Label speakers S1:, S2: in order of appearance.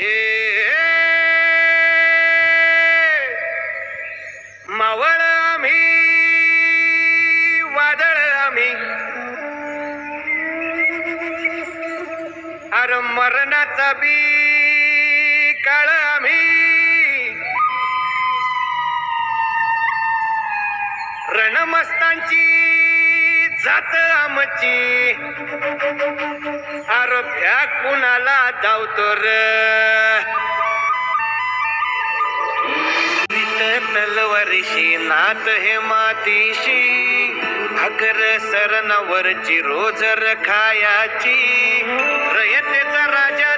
S1: ए मावळ आम्ही वादळ आम्ही अर मरणाचा बी काळ आम्ही रणमस्तांची जात आमची अर भ्या कुणाला धावतो र तलवारीशी नात हे मातीशी अगर सरणावरची रोज खायाची रयतेचा राजा